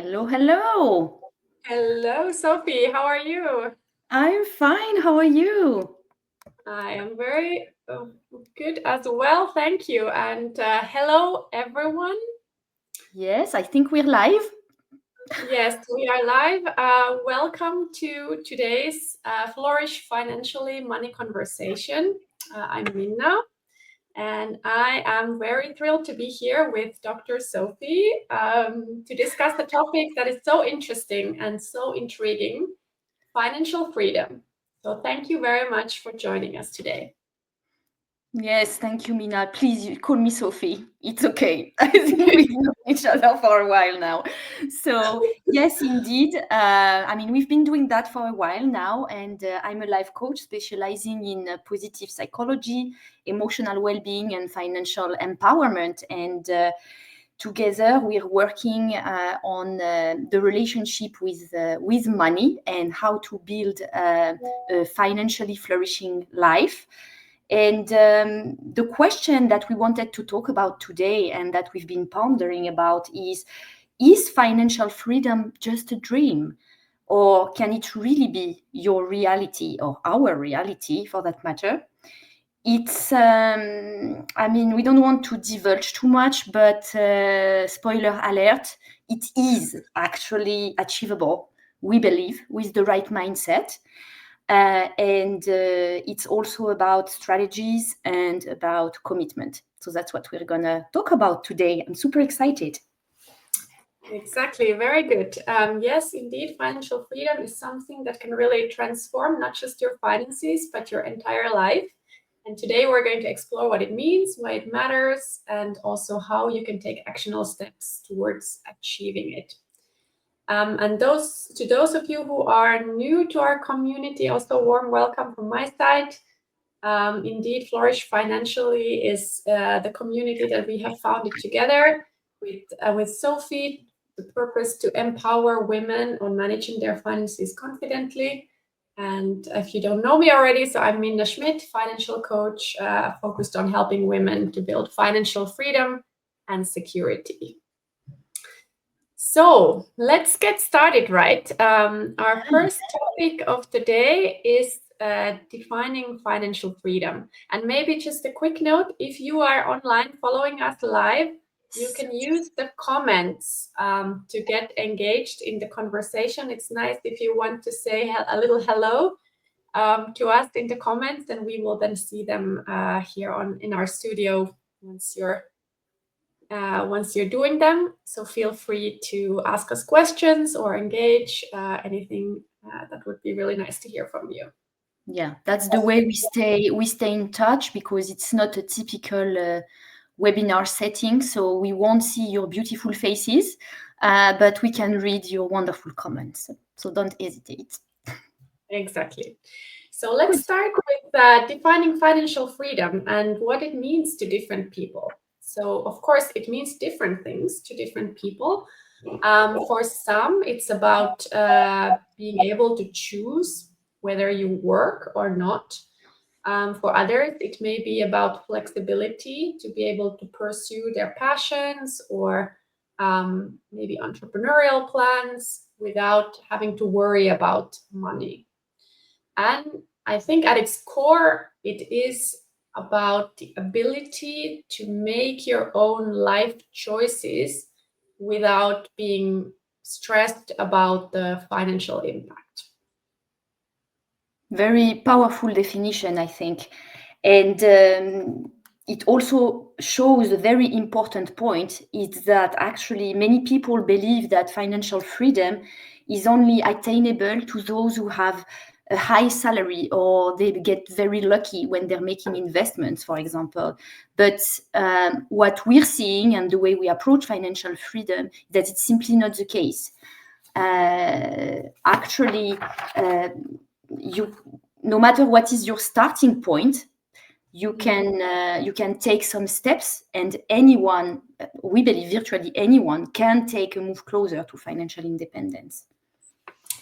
Hello, hello. Hello, Sophie. How are you? I'm fine. How are you? I am very good as well. Thank you. And hello, everyone. Yes, I think we're live. Yes, we are live. Welcome to today's Flourish Financially Money Conversation. I'm Minna, and I am very thrilled to be here with Dr. Sophie to discuss the topic that is so interesting and so intriguing: financial freedom. So, thank you very much for joining us today. Yes, thank you, Minna. Please call me Sophie. It's okay. I think we've known each other for a while now. So, yes, indeed. We've been doing that for a while now, and I'm a life coach specializing in positive psychology, emotional well being, and financial empowerment. And together we're working on the relationship with money and how to build a financially flourishing life. And the question that we wanted to talk about today and that we've been pondering about is financial freedom just a dream? Or can it really be your reality or our reality for that matter? We don't want to divulge too much, but spoiler alert, it is actually achievable, we believe, with the right mindset. And it's also about strategies and about commitment. So that's what we're going to talk about today. I'm super excited. Exactly, very good. Yes, indeed, financial freedom is something that can really transform not just your finances, but your entire life. And today we're going to explore what it means, why it matters, and also how you can take actionable steps towards achieving it. And those of you who are new to our community, also warm welcome from my side. Indeed, Flourish Financially is the community that we have founded together with Sophie. The purpose to empower women on managing their finances confidently. And if you don't know me already, so I'm Minna Schmidt, financial coach, focused on helping women to build financial freedom and security. So let's get started, right? Our first topic of the day is defining financial freedom. And maybe just a quick note, if you are online following us live, you can use the comments to get engaged in the conversation. It's nice if you want to say a little hello to us in the comments, and we will then see them here in our studio once you're doing them. So feel free to ask us questions or engage anything that would be really nice to hear from you. Yeah, that's the way we stay in touch, because it's not a typical webinar setting, so we won't see your beautiful faces, but we can read your wonderful comments. So don't hesitate. Exactly. So let's start with defining financial freedom and what it means to different people. So, of course, it means different things to different people. For some, it's about being able to choose whether you work or not. For others, it may be about flexibility to be able to pursue their passions or maybe entrepreneurial plans without having to worry about money. And I think at its core, it is about the ability to make your own life choices without being stressed about the financial impact. Very powerful definition, I think. And it also shows a very important point, is that actually many people believe that financial freedom is only attainable to those who have a high salary, or they get very lucky when they're making investments, for example. But what we're seeing and the way we approach financial freedom, that it's simply not the case. Actually, you, no matter what is your starting point, you can take some steps, and anyone, we believe virtually anyone, can take a move closer to financial independence.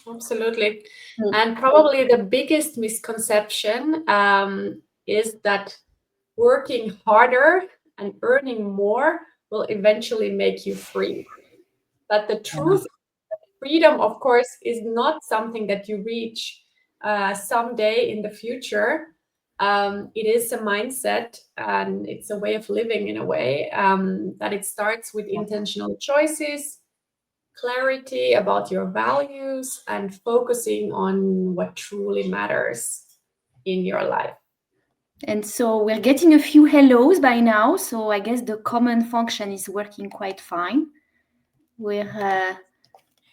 Absolutely. And probably the biggest misconception is that working harder and earning more will eventually make you free. But the truth freedom, of course, is not something that you reach someday in the future. It is a mindset, and it's a way of living in a way that it starts with intentional choices, clarity about your values, and focusing on what truly matters in your life. And so we're getting a few hellos by now, so I guess the common function is working quite fine.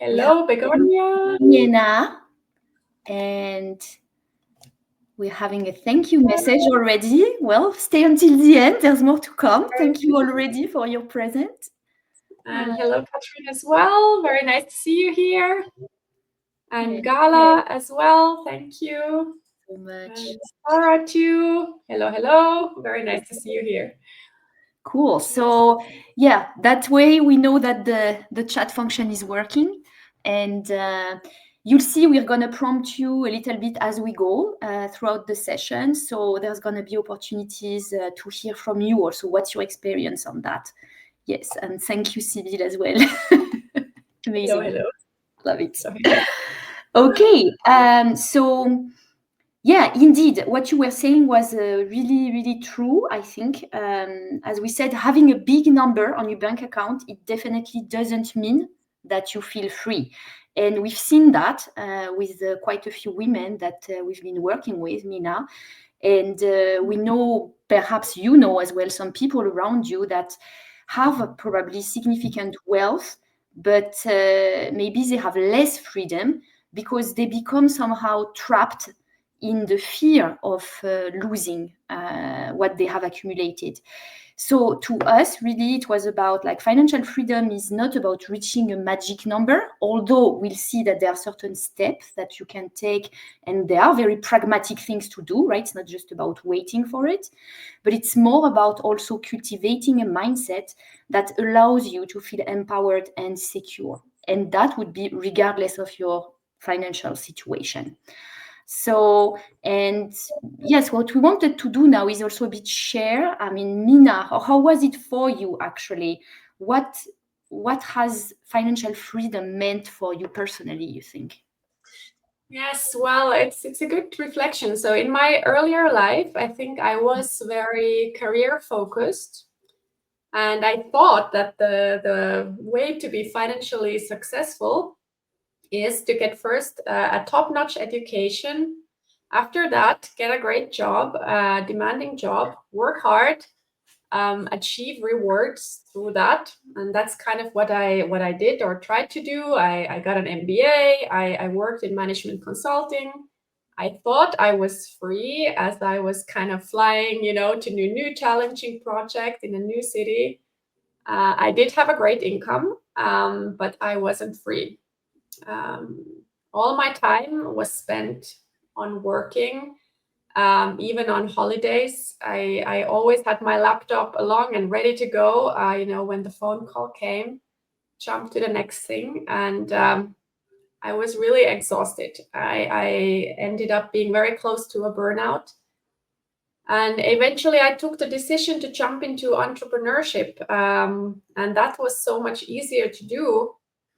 Hello, Begonia. Minna, and we're having a thank you message already. Well, stay until the end. There's more to come. Thank you already for your present. And hello, Katrin, as well. Very nice to see you here. And Yeah. Gala as well. Thank you. So much. And Sarah too. Hello, hello. Very nice to see you here. Cool. So yeah, that way we know that the chat function is working, and you'll see we're going to prompt you a little bit as we go throughout the session. So there's going to be opportunities to hear from you also. What's your experience on that? Yes, and thank you, Sibyl, as well. Amazing. Hello, hello. Love it. Okay, so yeah, indeed, what you were saying was really, really true, I think. As we said, having a big number on your bank account, it definitely doesn't mean that you feel free. And we've seen that with quite a few women that we've been working with, Minna. And we know, perhaps you know as well, some people around you that have probably significant wealth, but maybe they have less freedom because they become somehow trapped in the fear of losing what they have accumulated. So to us, really, it was about like financial freedom is not about reaching a magic number, although we'll see that there are certain steps that you can take, and there are very pragmatic things to do, right? It's not just about waiting for it, but it's more about also cultivating a mindset that allows you to feel empowered and secure. And that would be regardless of your financial situation. So, and yes, what we wanted to do now is also a bit share. I mean, Minna, how was it for you actually? What has financial freedom meant for you personally, you think? Yes, well, it's a good reflection. So in my earlier life, I think I was very career focused. And I thought that the way to be financially successful is to get first a top-notch education. After that, get a great job, demanding job, work hard, achieve rewards through that. And that's kind of what I did or tried to do. I got an MBA. I worked in management consulting. I thought I was free as I was kind of flying, to new challenging project in a new city. I did have a great income, but I wasn't free. All my time was spent on working, even on holidays. I always had my laptop along and ready to go, when the phone call came, jump to the next thing. And I was really exhausted. I ended up being very close to a burnout. And eventually I took the decision to jump into entrepreneurship. And that was so much easier to do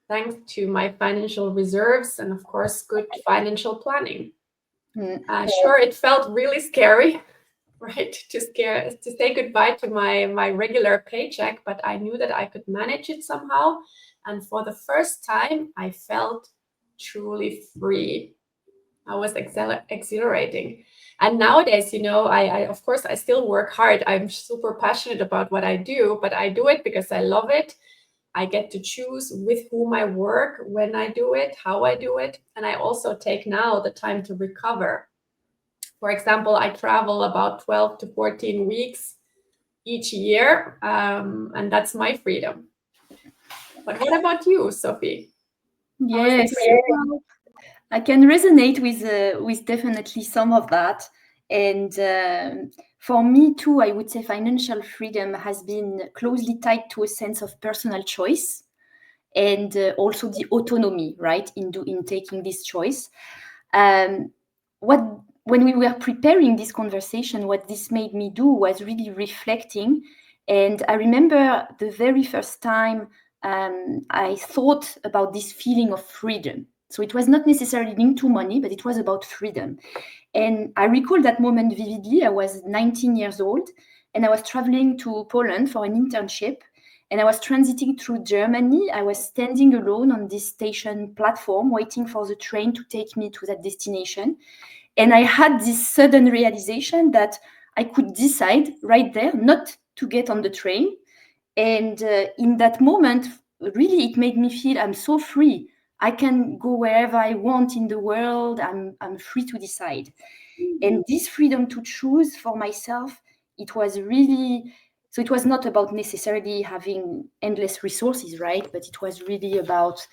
thanks to my financial reserves and, of course, good financial planning. Sure, it felt really scary, right, to say goodbye to my regular paycheck, but I knew that I could manage it somehow. And for the first time, I felt truly free. I was exhilarating. And nowadays, I of course, I still work hard. I'm super passionate about what I do, but I do it because I love it. I get to choose with whom I work, when I do it, how I do it. And I also take now the time to recover. For example, I travel about 12 to 14 weeks each year, and that's my freedom. But what about you, Sophie? Yes, I can resonate with definitely some of that. And for me too, I would say financial freedom has been closely tied to a sense of personal choice and also the autonomy, right, in taking this choice. When we were preparing this conversation, what this made me do was really reflecting. And I remember the very first time I thought about this feeling of freedom. So it was not necessarily linked to money, but it was about freedom. And I recall that moment vividly. I was 19 years old, and I was traveling to Poland for an internship. And I was transiting through Germany. I was standing alone on this station platform, waiting for the train to take me to that destination. And I had this sudden realization that I could decide right there not to get on the train. And in that moment, really, it made me feel I'm so free. I can go wherever I want in the world. I'm free to decide. And this freedom to choose for myself, it was really, so it was not about necessarily having endless resources, right? But it was really about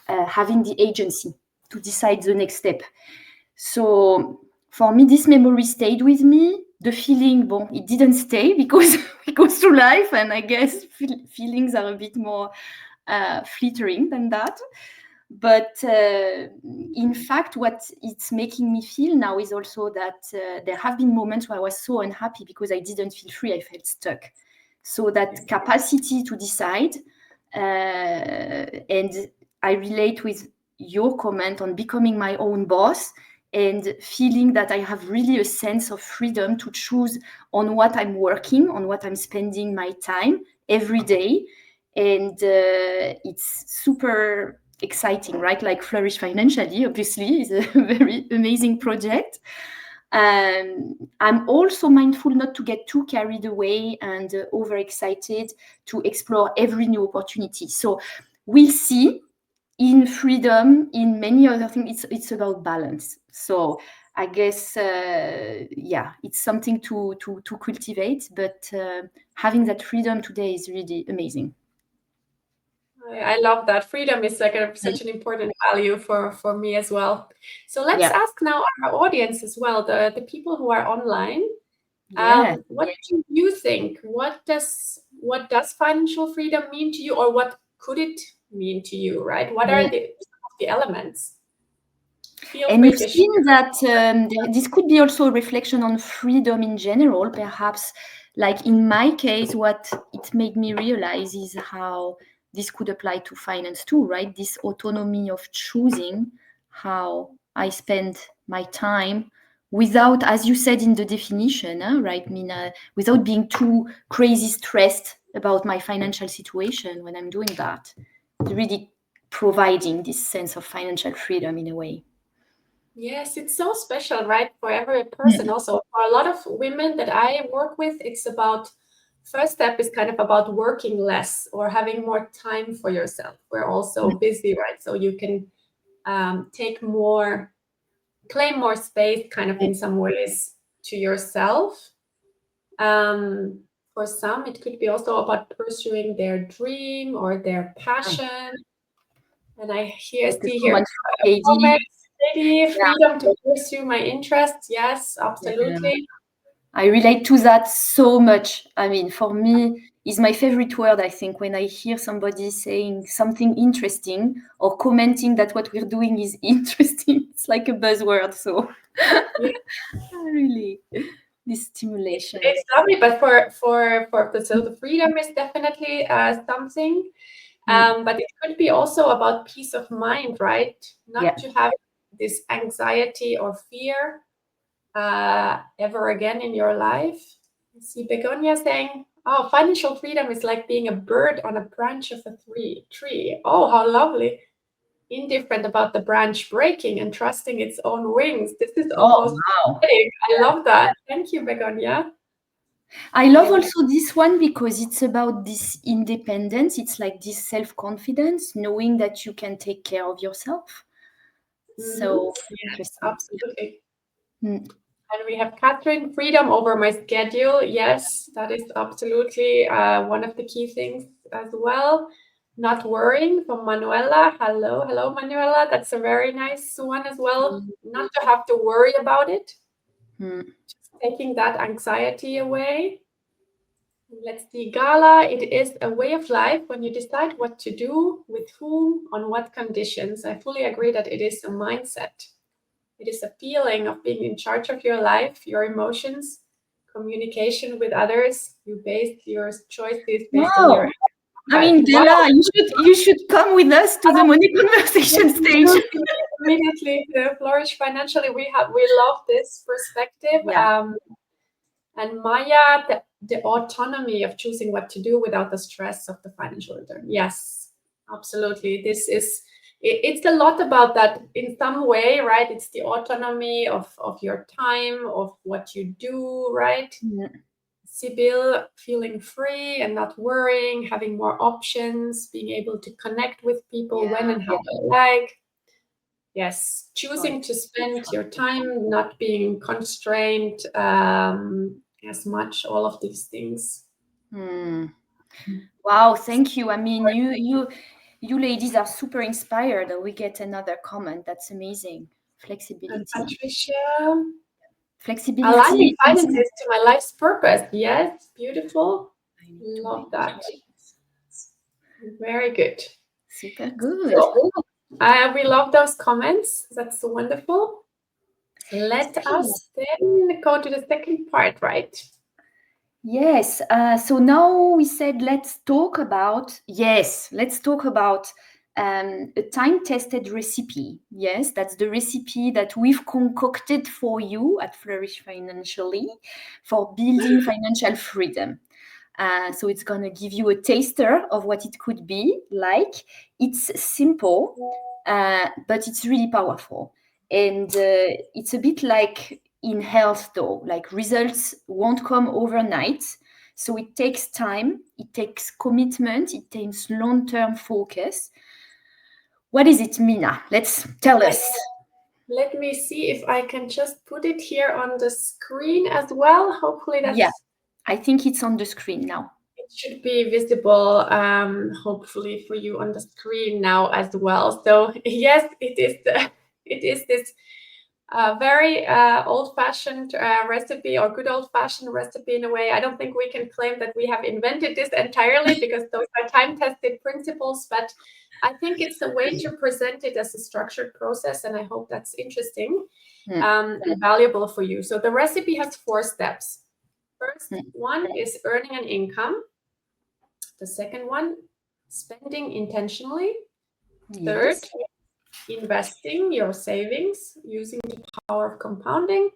having the agency to decide the next step. So for me, this memory stayed with me. The feeling, bon, it didn't stay because it goes through life, and I guess feelings are a bit more fleeting than that. But in fact, what it's making me feel now is also that there have been moments where I was so unhappy because I didn't feel free, I felt stuck. So that capacity to decide, and I relate with your comment on becoming my own boss and feeling that I have really a sense of freedom to choose on what I'm working, on what I'm spending my time every day. And it's super exciting, right? Like Flourish Financially, obviously, is a very amazing project. I'm also mindful not to get too carried away and overexcited to explore every new opportunity. So we'll see. In freedom, in many other things, it's about balance. So I guess, it's something to cultivate. But having that freedom today is really amazing. I love that. Freedom is like such an important value for me as well. So let's ask now our audience as well, the people who are online. What do you think? What does financial freedom mean to you, or what could it mean to you, right? What are some of the elements? And we've seen that this could be also a reflection on freedom in general, perhaps. Like in my case, what it made me realize is how this could apply to finance too, right? This autonomy of choosing how I spend my time without, as you said in the definition, right, Minna, without being too crazy stressed about my financial situation when I'm doing that. Really providing this sense of financial freedom in a way. Yes, it's so special, right? For every person. Also, for a lot of women that I work with, it's about first step is kind of about working less or having more time for yourself. We're also busy, right? So you can claim more space kind of in some ways to yourself. For some, it could be also about pursuing their dream or their passion. And I see here comments. Maybe freedom to pursue my interests. Yes, absolutely. I relate to that so much. I mean, for me, is my favorite word, I think, when I hear somebody saying something interesting or commenting that what we're doing is interesting. It's like a buzzword. So really, this stimulation. It's lovely, but so the freedom is definitely something. But it could be also about peace of mind, right? Not to have this anxiety or fear ever again in your life. I see Begonia saying, "Oh, financial freedom is like being a bird on a branch of a tree. Oh, how lovely! Indifferent about the branch breaking and trusting its own wings. This is almost poetic. I love that. Thank you, Begonia." I love also this one because it's about this independence. It's like this self-confidence, knowing that you can take care of yourself. So yes, absolutely. And we have Catherine, freedom over my schedule. Yes, that is absolutely one of the key things as well. Not worrying from Manuela. Hello, Manuela. That's a very nice one as well. Not to have to worry about it. Just taking that anxiety away. Let's see, Gala. It is a way of life when you decide what to do, with whom, on what conditions. I fully agree that it is a mindset. It is a feeling of being in charge of your life, your emotions, communication with others. You base your choices based on your I mean, Della, you should come with us to the money conversation stage. Immediately to Flourish Financially. We love this perspective. Yeah. And Maya, the autonomy of choosing what to do without the stress of the financial return. Yes, absolutely. It's a lot about that in some way, right? It's the autonomy of your time, of what you do, right? Yeah. Sibyl, feeling free and not worrying, having more options, being able to connect with people when and how they like. Yes, choosing to spend your time, not being constrained as much, all of these things. Wow, thank you. I mean, you ladies are super inspired. We get another comment. That's amazing. Flexibility. And Patricia, Flexibility. aligning finances to my life's purpose. Yes, beautiful. Love that. Very good. Super good. So, we love those comments. That's so wonderful. Let us then go to the second part, right? Yes. So now we said let's talk about a time-tested recipe. Yes, that's the recipe that we've concocted for you at Flourish Financially for building financial freedom. So it's going to give you a taster of what it could be like. It's simple, but it's really powerful. And it's a bit like in health, though, like results won't come overnight. So it takes time, it takes commitment, it takes long-term focus. What is it, Minna? Let's tell us. Let me see if I can just put it here on the screen as well. Hopefully that's... Yeah, I think it's on the screen now. It should be visible, hopefully, for you on the screen now as well. So yes, it is this very old-fashioned recipe, or good old-fashioned recipe in a way. I don't think we can claim that we have invented this entirely because those are time-tested principles, but I think it's a way to present it as a structured process, and I hope that's interesting and valuable for you. So the recipe has 4 steps. First one is earning an income. The second one, spending intentionally. Third, investing your savings using the power of compounding.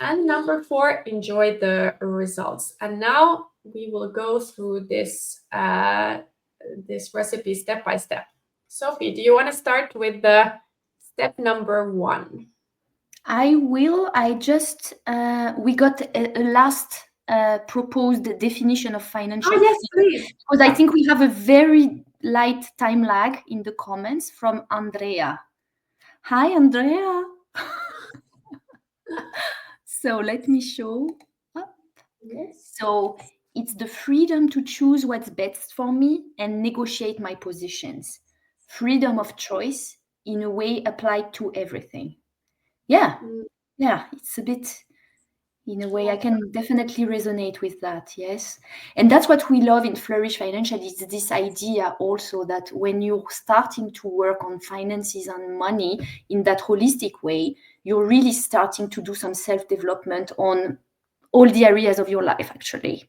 And number 4, enjoy the results. And now we will go through this this recipe step by step. Sophie, do you want to start with the step number 1? I will. I just we got a last proposed definition of financial freedom. Yes, please. Because I think we have a very light time lag in the comments from Andrea. Hi, Andrea. So let me show up. Yes. So it's the freedom to choose what's best for me and negotiate my positions. Freedom of choice in a way applied to everything. Yeah, it's a bit, in a way, I can definitely resonate with that, yes. And that's what we love in Flourish Financially, is this idea also that when you're starting to work on finances and money in that holistic way, you're really starting to do some self-development on all the areas of your life, actually.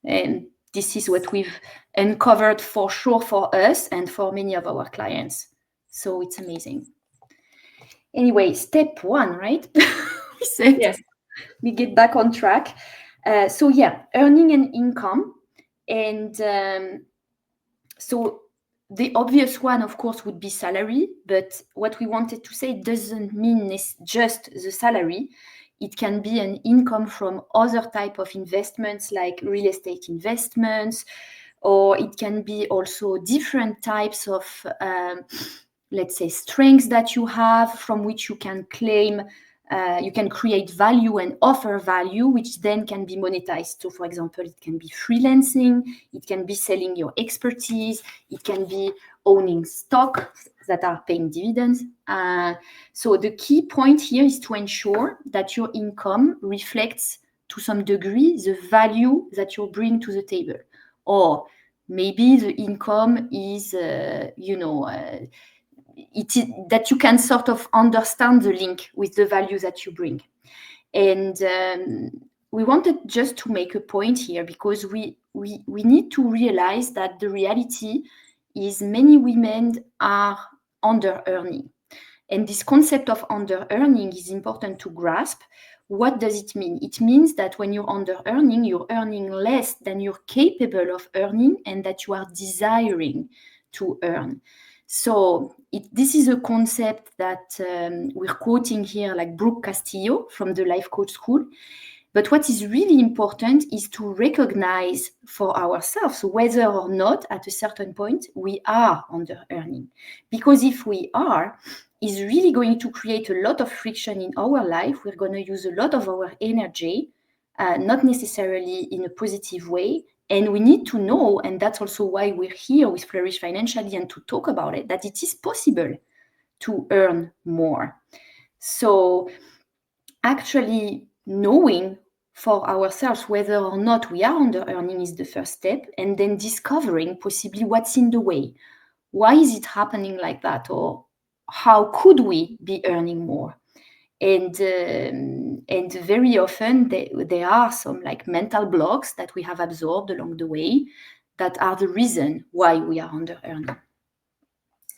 And this is what we've uncovered for sure for us and for many of our clients. So it's amazing. Anyway, step 1, right? We said yes. We get back on track. So yeah, earning an income. And so the obvious one, of course, would be salary. But what we wanted to say doesn't mean just the salary. It can be an income from other type of investments like real estate investments, or it can be also different types of, let's say, strengths that you have from which you can claim you can create value and offer value, which then can be monetized. So, for example, it can be freelancing, it can be selling your expertise, it can be owning stock that are paying dividends. So the key point here is to ensure that your income reflects to some degree the value that you bring to the table. Or maybe the income is, that you can sort of understand the link with the value that you bring. And we wanted just to make a point here, because we need to realize that the reality is many women are under earning. And this concept of under earning is important to grasp. What does it mean? It means that when you're under earning, you're earning less than you're capable of earning and that you are desiring to earn. So this is a concept that we're quoting here, like Brooke Castillo from the Life Coach School. But what is really important is to recognize for ourselves whether or not at a certain point we are under earning. Because if we are, is really going to create a lot of friction in our life. We're going to use a lot of our energy, not necessarily in a positive way. And we need to know, and that's also why we're here with Flourish Financially and to talk about it, that it is possible to earn more. So actually knowing for ourselves whether or not we are under earning is the first step, and then discovering possibly what's in the way. Why is it happening like that? Or how could we be earning more? And very often there are some like mental blocks that we have absorbed along the way that are the reason why we are under earning.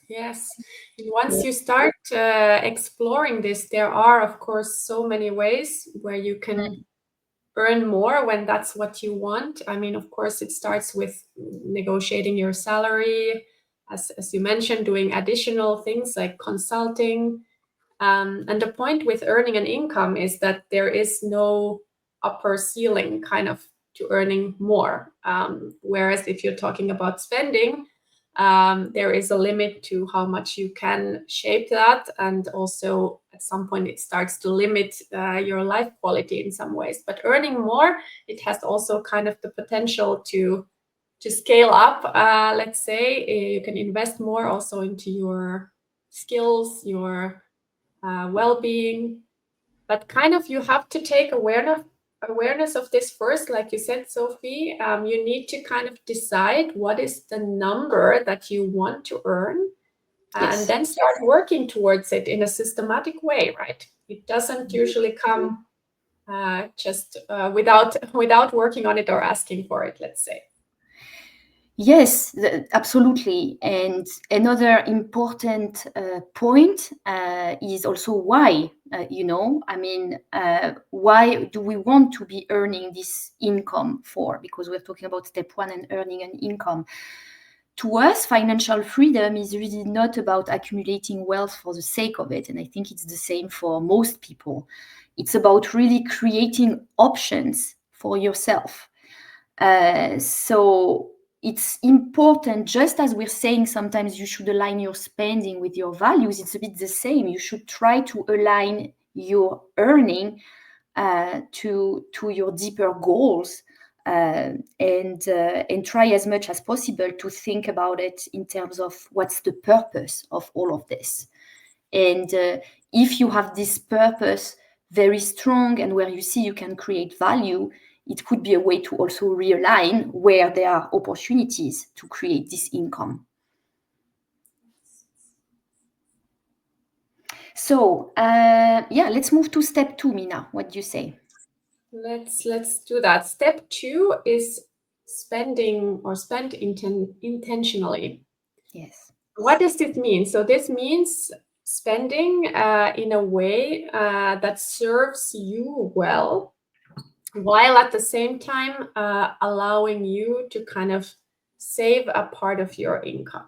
Yes. And once you start exploring this, there are, of course, so many ways where you can earn more when that's what you want. I mean, of course, it starts with negotiating your salary, as you mentioned, doing additional things like consulting. And the point with earning an income is that there is no upper ceiling kind of to earning more. Whereas if you're talking about spending, there is a limit to how much you can shape that. And also at some point it starts to limit your life quality in some ways. But earning more, it has also kind of the potential to scale up. Let's say you can invest more also into your skills, your well-being, but kind of you have to take awareness of this first. Like you said, Sophie, you need to kind of decide what is the number that you want to earn, Yes. and then start working towards it in a systematic way, right? It doesn't usually come just without working on it or asking for it, let's say. Yes, absolutely. And another important point is also why, why do we want to be earning this income for? Because we're talking about step one and earning an income. To us, financial freedom is really not about accumulating wealth for the sake of it. And I think it's the same for most people. It's about really creating options for yourself. So it's important, just as we're saying sometimes you should align your spending with your values, it's a bit the same. You should try to align your earning to your deeper goals, and try as much as possible to think about it in terms of what's the purpose of all of this. And if you have this purpose very strong and where you see you can create value, it could be a way to also realign where there are opportunities to create this income. So let's move to step 2, Minna. What do you say? Let's do that. Step 2 is spending or spend intentionally. Yes. What does this mean? So this means spending in a way that serves you well, while at the same time allowing you to kind of save a part of your income.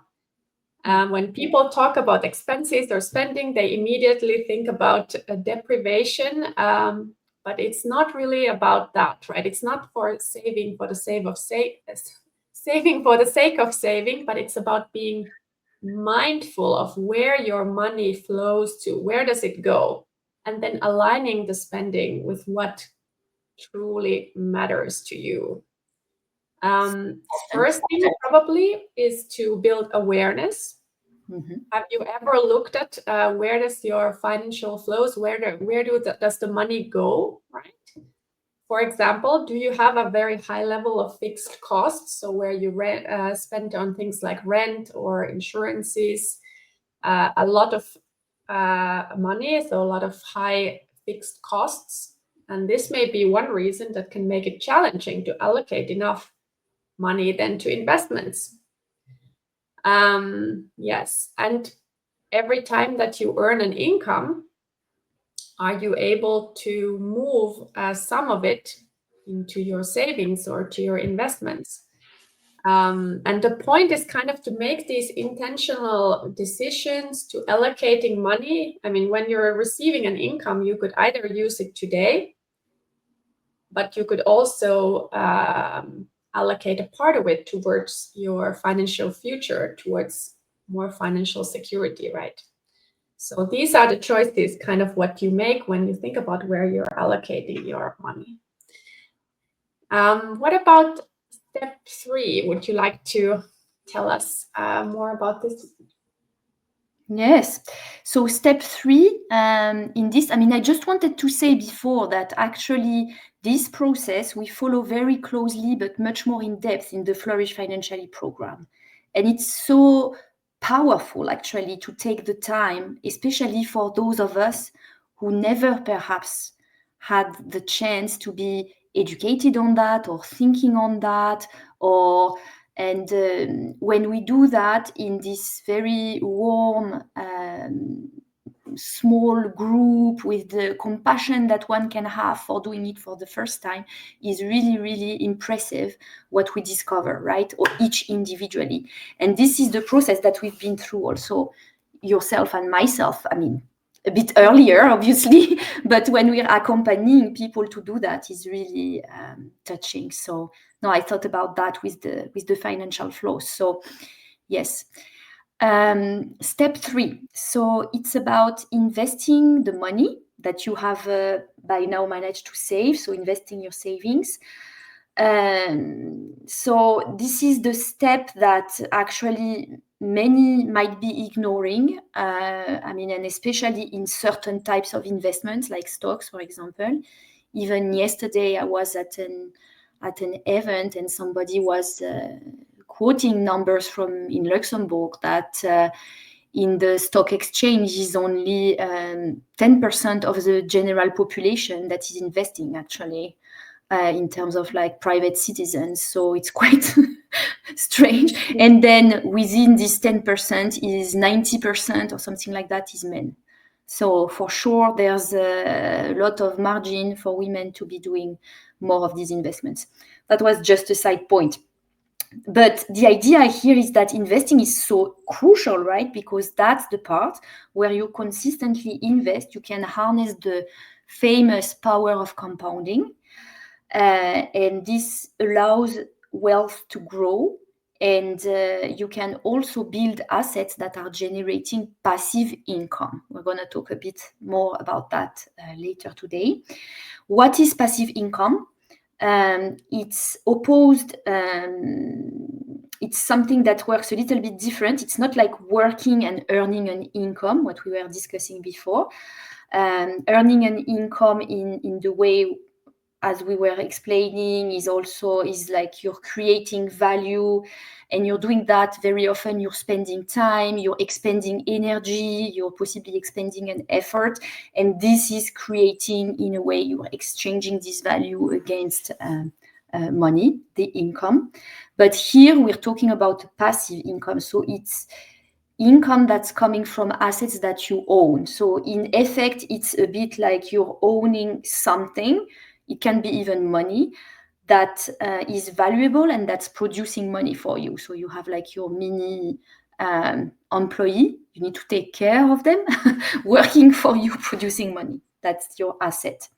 When people talk about expenses or spending, they immediately think about deprivation, but it's not really about that, right? It's not for saving for the sake of saving for the sake of saving, but it's about being mindful of where your money flows to, where does it go, and then aligning the spending with what truly matters to you. First thing probably is to build awareness. Mm-hmm. Have you ever looked at where does your financial flows, where does the money go, right? For example, do you have a very high level of fixed costs? So where you spend on things like rent or insurances, a lot of money, so a lot of high fixed costs. And this may be one reason that can make it challenging to allocate enough money then to investments. Yes, and every time that you earn an income, are you able to move some of it into your savings or to your investments? And the point is kind of to make these intentional decisions to allocating money. I mean, when you're receiving an income, you could either use it today, but you could also allocate a part of it towards your financial future, towards more financial security, right? So these are the choices, kind of what you make when you think about where you're allocating your money. What about step 3? Would you like to tell us more about this? Yes. So step 3 in this, I mean, I just wanted to say before that actually this process we follow very closely, but much more in depth in the Flourish Financially program. And it's so powerful actually to take the time, especially for those of us who never perhaps had the chance to be educated on that or thinking on that, or and when we do that in this very warm, small group with the compassion that one can have for doing it for the first time, is really, really impressive what we discover, right? Or each individually. And this is the process that we've been through also, yourself and myself. I mean, a bit earlier, obviously, but when we're accompanying people to do that is really touching. So no, I thought about that with the financial flows. So yes. Step 3. So it's about investing the money that you have by now managed to save. So investing your savings. So this is the step that actually many might be ignoring. I mean, and especially in certain types of investments like stocks, for example. Even yesterday, I was at an event and somebody was quoting numbers from in Luxembourg that in the stock exchange is only 10% of the general population that is investing actually. In terms of like private citizens. So it's quite strange. And then within this 10% is 90% or something like that is men. So for sure, there's a lot of margin for women to be doing more of these investments. That was just a side point. But the idea here is that investing is so crucial, right? Because that's the part where you consistently invest. You can harness the famous power of compounding. And this allows wealth to grow, and you can also build assets that are generating passive income. We're going to talk a bit more about that later today. What is passive income? It's opposed, it's something that works a little bit different. It's not like working and earning an income, what we were discussing before. Earning an income in the way as we were explaining is like you're creating value, and you're doing that very often. You're spending time, you're expending energy, you're possibly expending an effort, and this is creating, in a way, you're exchanging this value against money, the income. But here we're talking about passive income, so it's income that's coming from assets that you own. So in effect, it's a bit like you're owning something. It can be even money that is valuable and that's producing money for you. So you have like your mini employee. You need to take care of them, working for you, producing money. That's your asset.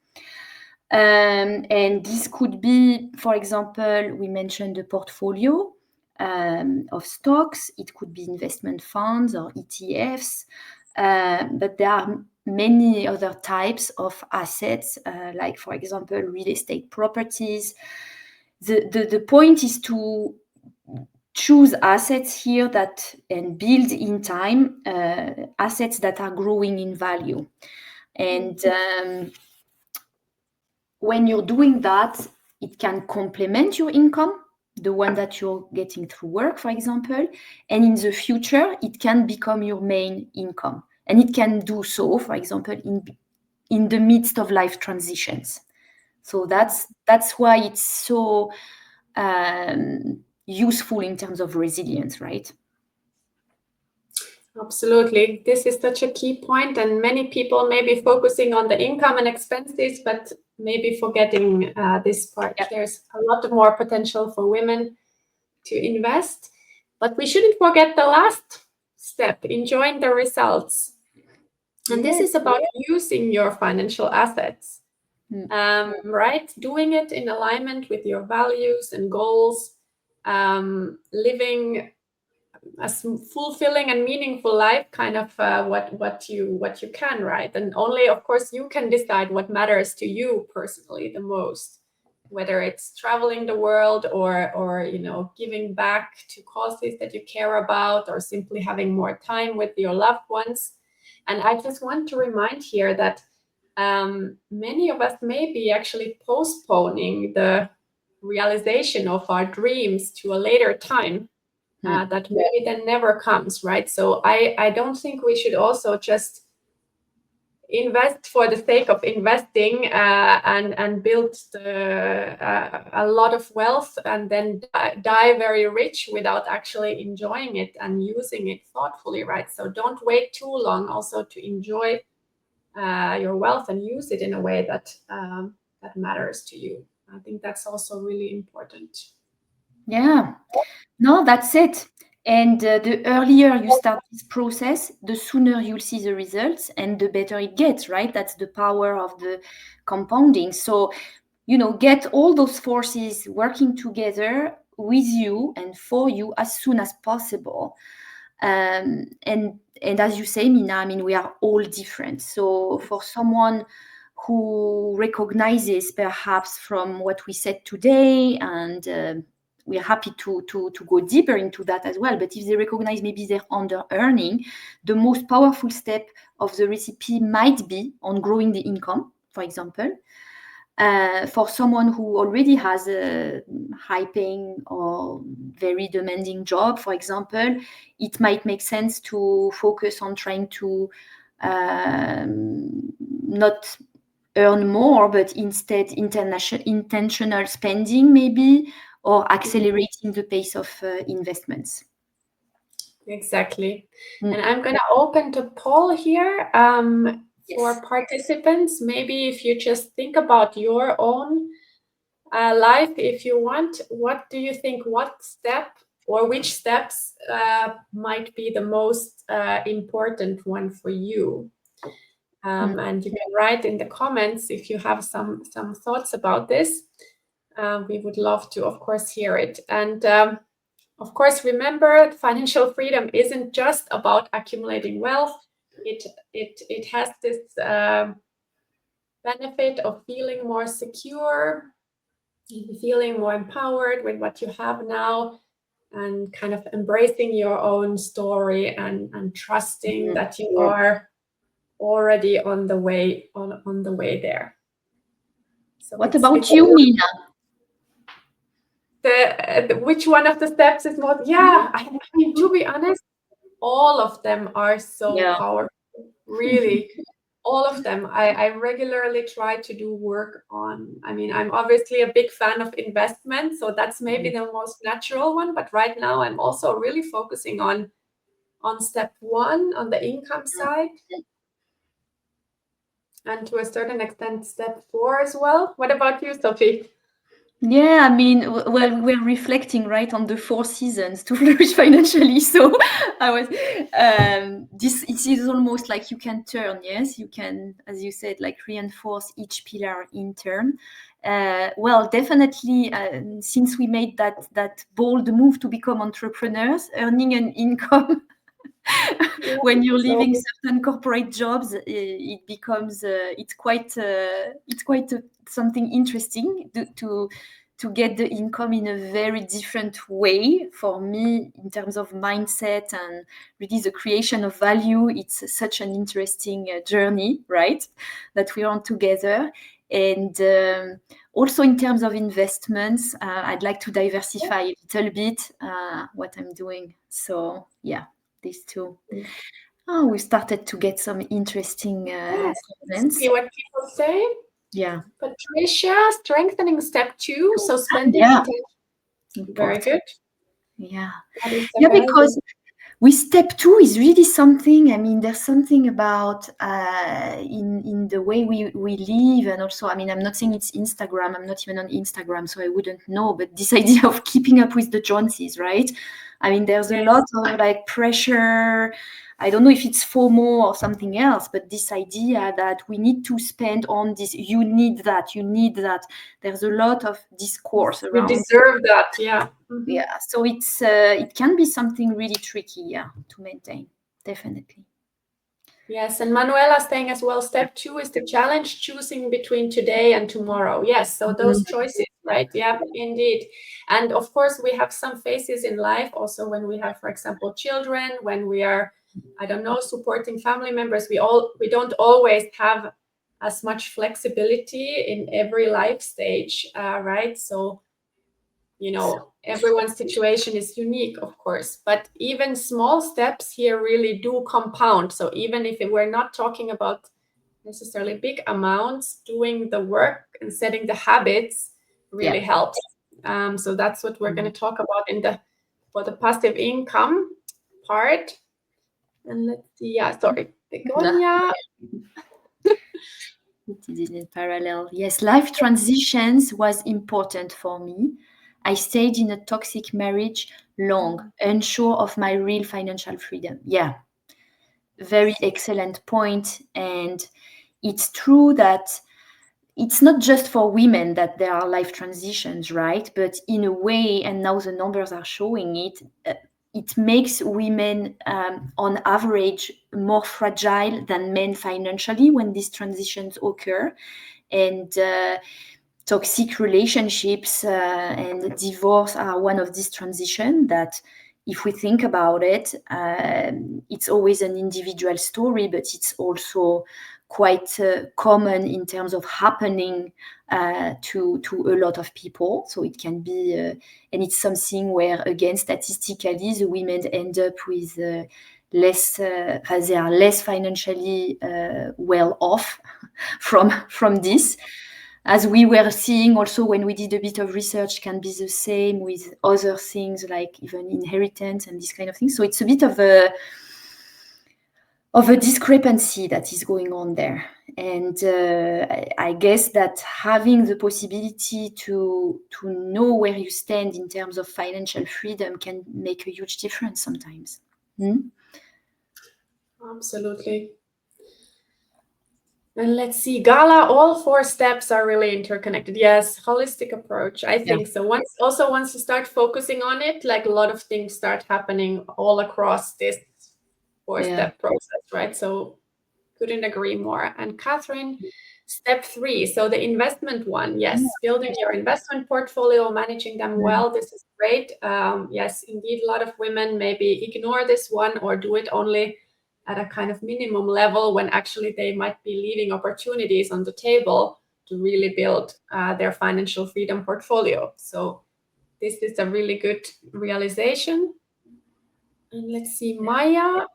And this could be, for example, we mentioned the portfolio of stocks. It could be investment funds or ETFs. But there are many other types of assets, like, for example, real estate properties. The point is to choose assets here that and build in time assets that are growing in value. And when you're doing that, it can complement your income, the one that you're getting through work, for example. And in the future, it can become your main income. And it can do so, for example, in the midst of life transitions. So that's why it's so useful in terms of resilience, right? Absolutely. This is such a key point, and many people may be focusing on the income and expenses, but maybe forgetting this part. Yeah. There's a lot more potential for women to invest, but we shouldn't forget the last step, enjoying the results. And this is about using your financial assets, right? Doing it in alignment with your values and goals, living a fulfilling and meaningful life, kind of what you can, right? And only, of course, you can decide what matters to you personally the most, whether it's traveling the world or giving back to causes that you care about, or simply having more time with your loved ones. And I just want to remind here that many of us may be actually postponing the realization of our dreams to a later time, that maybe then never comes, right? So I don't think we should also just invest for the sake of investing, and build a lot of wealth and then die very rich without actually enjoying it and using it thoughtfully, right? So don't wait too long also to enjoy your wealth and use it in a way that matters to you. I think that's also really important. Yeah. No, that's it. And the earlier you start this process, the sooner you'll see the results and the better it gets, right? That's the power of the compounding. So, get all those forces working together with you and for you as soon as possible. And as you say, Minna, I mean, we are all different. So for someone who recognizes perhaps from what we said today, and we're happy to go deeper into that as well. But if they recognize maybe they're under earning, the most powerful step of the recipe might be on growing the income, for example. For someone who already has a high paying or very demanding job, for example, it might make sense to focus on trying to not earn more, but instead intentional spending maybe, or accelerating the pace of investments. Exactly. And I'm going to open to poll here for participants. Maybe if you just think about your own life, if you want, what do you think, what step or which steps might be the most important one for you? And you can write in the comments if you have some thoughts about this. We would love to, of course, hear it. And of course, remember, financial freedom isn't just about accumulating wealth. It has this benefit of feeling more secure, feeling more empowered with what you have now, and kind of embracing your own story and trusting that you are already on the way there. So what about you, Minna? Which one of the steps is more? Yeah, I mean, to be honest, all of them are so powerful. Really, all of them. I regularly try to do work on. I mean, I'm obviously a big fan of investment, so that's maybe the most natural one. But right now, I'm also really focusing on step one, on the income side, and to a certain extent, step 4 as well. What about you, Sophie? Yeah, I mean, well, we're reflecting right on the 4 seasons to flourish financially. So I was, this it is almost like you can turn. Yes, you can, as you said, like reinforce each pillar in turn. Well, definitely, since we made that bold move to become entrepreneurs, earning an income. When you're leaving certain corporate jobs, it becomes it's quite something interesting to get the income in a very different way for me in terms of mindset and really the creation of value. It's such an interesting journey, right, that we're on together. And also in terms of investments, I'd like to diversify a little bit what I'm doing. So yeah, these two. Oh, we started to get some interesting comments. See what people say. Yeah. Patricia, strengthening step 2. So spending Yeah. intention. Very good. Yeah. That is a Yeah, very because good. with step 2 is really something. I mean, there's something about in the way we live, and also, I mean, I'm not saying it's Instagram. I'm not even on Instagram, so I wouldn't know. But this idea of keeping up with the Joneses, right? I mean, there's a lot of like pressure. I don't know if it's FOMO or something else, but this idea that we need to spend on this, you need that, you need that. There's a lot of discourse around. You deserve that, yeah. Mm-hmm. Yeah, so it's it can be something really tricky, yeah, to maintain, definitely. Yes, and Manuela saying as well, step 2 is the challenge choosing between today and tomorrow. Yes, so those choices, right? Yeah, indeed. And of course, we have some phases in life also when we have, for example, children, when we are, I don't know, supporting family members. We don't always have as much flexibility in every life stage, right? So everyone's situation is unique, of course, but even small steps here really do compound. So even if we're not talking about necessarily big amounts, doing the work and setting the habits really helps. So that's what we're going to talk about for the passive income part. And let's see, sorry, Begonia. It is in parallel. Yes, life transitions was important for me. I stayed in a toxic marriage long, unsure of my real financial freedom. Yeah, very excellent point. And it's true that it's not just for women that there are life transitions, right? But in a way, and now the numbers are showing it, it makes women, on average, more fragile than men financially when these transitions occur. And toxic relationships and divorce are one of these transitions that, if we think about it, it's always an individual story, but it's also quite common in terms of happening to a lot of people. So it can be, and it's something where, again, statistically, the women end up with less, they are less financially well off from this. As we were seeing also when we did a bit of research, can be the same with other things like even inheritance and this kind of thing. So it's a bit of a discrepancy that is going on there. And I guess that having the possibility to know where you stand in terms of financial freedom can make a huge difference sometimes. Absolutely. And let's see, Gala, all 4 steps are really interconnected. Yes, holistic approach. I think so. Once you start focusing on it, like a lot of things start happening all across this 4-step process, right? So couldn't agree more. And Catherine, step 3. So the investment one, yes, building your investment portfolio, managing them well. This is great. Yes, indeed, a lot of women maybe ignore this one or do it only at a kind of minimum level when actually they might be leaving opportunities on the table to really build their financial freedom portfolio. So this is a really good realization. And let's see, Maya,